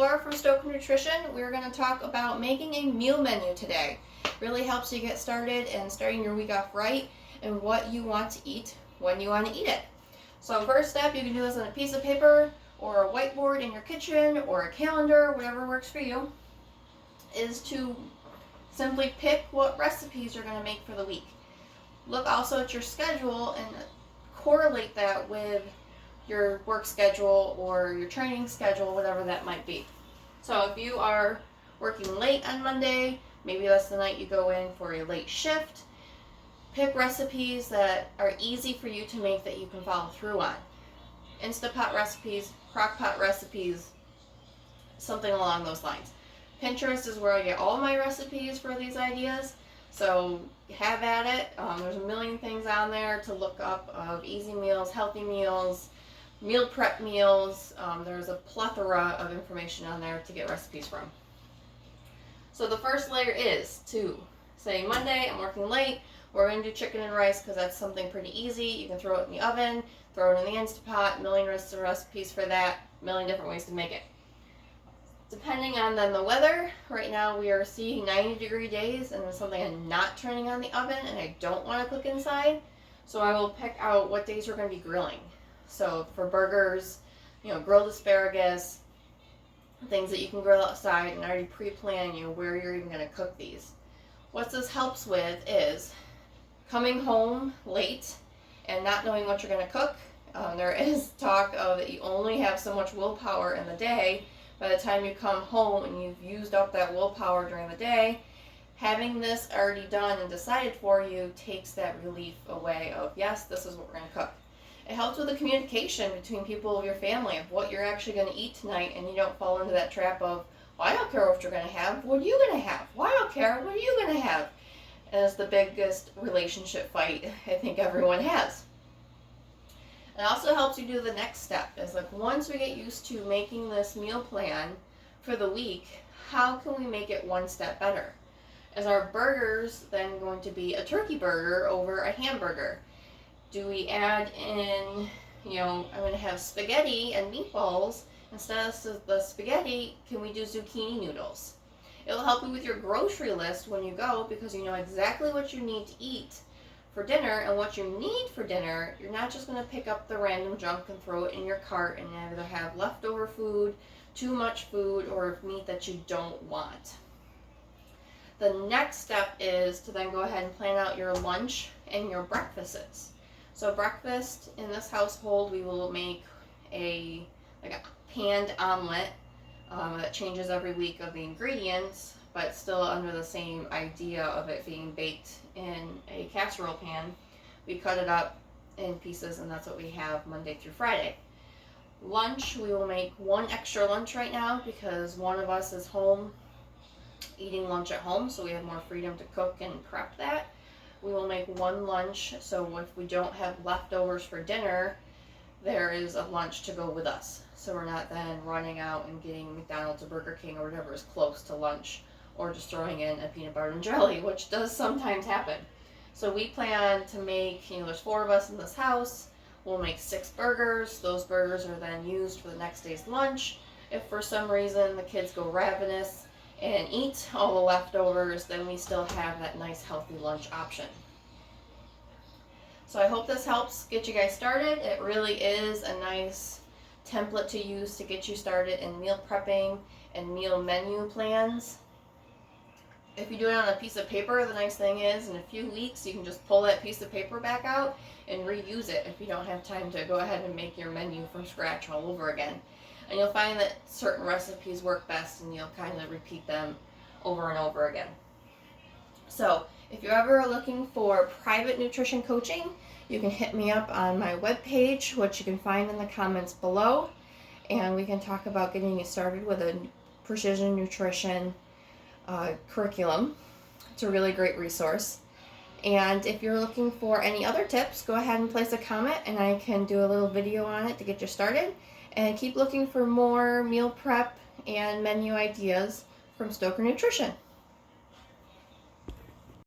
Laura from Stoker Nutrition. We're going to talk about making a meal menu today. Really helps you get started and starting your week off right and what you want to eat when you want to eat it. So first step, you can do this on a piece of paper or a whiteboard in your kitchen or a calendar, whatever works for you, is to simply pick what recipes you're going to make for the week. Look also at your schedule and correlate that with your work schedule or your training schedule, whatever that might be. So if you are working late on Monday, maybe that's the night you go in for a late shift, pick recipes that are easy for you to make that you can follow through on. Instapot recipes, crock pot recipes, something along those lines. Pinterest is where I get all my recipes for these ideas, so have at it. There's a million things on there to look up of easy meals, healthy meals, meal prep meals. There's a plethora of information on there to get recipes from. So the first layer is to say Monday, I'm working late, we're going to do chicken and rice because that's something pretty easy. You can throw it in the oven, throw it in the Instapot, a million recipes for that, a million different ways to make it. Depending on then the weather, right now we are seeing 90-degree days and it's something I'm not turning on the oven and I don't want to cook inside. So I will pick out what days we're going to be grilling. So for burgers, grilled asparagus, things that you can grill outside and already pre-plan where you're even going to cook these. What this helps with is coming home late and not knowing what you're going to cook. There is talk of that you only have so much willpower in the day. By the time you come home and you've used up that willpower during the day, having this already done and decided for you takes that relief away of, yes, this is what we're going to cook. It helps with the communication between people of your family of what you're actually going to eat tonight, and you don't fall into that trap of, well, I don't care what you're going to have. What are you going to have? Well, I don't care. What are you going to have? And it's the biggest relationship fight I think everyone has. It also helps you do the next step. Is like once we get used to making this meal plan for the week, how can we make it one step better? Is our burgers then going to be a turkey burger over a hamburger? Do we add in, I'm going to have spaghetti and meatballs. Instead of the spaghetti, can we do zucchini noodles? It will help you with your grocery list when you go because you know exactly what you need to eat for dinner and what you need for dinner. You're not just going to pick up the random junk and throw it in your cart and either have leftover food, too much food, or meat that you don't want. The next step is to then go ahead and plan out your lunch and your breakfasts. So breakfast in this household, we will make a panned omelet that changes every week of the ingredients, but still under the same idea of it being baked in a casserole pan. We cut it up in pieces and that's what we have Monday through Friday. Lunch, we will make one extra lunch right now because one of us is home eating lunch at home, so we have more freedom to cook and prep that. We will make one lunch, so if we don't have leftovers for dinner, there is a lunch to go with us. So we're not then running out and getting McDonald's or Burger King or whatever is close to lunch, or just throwing in a peanut butter and jelly, which does sometimes happen. So we plan to make, there's 4 of us in this house. We'll make 6 burgers. Those burgers are then used for the next day's lunch. If for some reason the kids go ravenous and eat all the leftovers, then we still have that nice healthy lunch option. So I hope this helps get you guys started. It really is a nice template to use to get you started in meal prepping and meal menu plans. If you do it on a piece of paper, the nice thing is in a few weeks you can just pull that piece of paper back out and reuse it if you don't have time to go ahead and make your menu from scratch all over again. And you'll find that certain recipes work best and you'll kind of repeat them over and over again. So if you're ever looking for private nutrition coaching, you can hit me up on my webpage, which you can find in the comments below, and we can talk about getting you started with a precision nutrition curriculum. It's a really great resource. And if you're looking for any other tips, go ahead and place a comment and I can do a little video on it to get you started. And keep looking for more meal prep and menu ideas from Stoker Nutrition.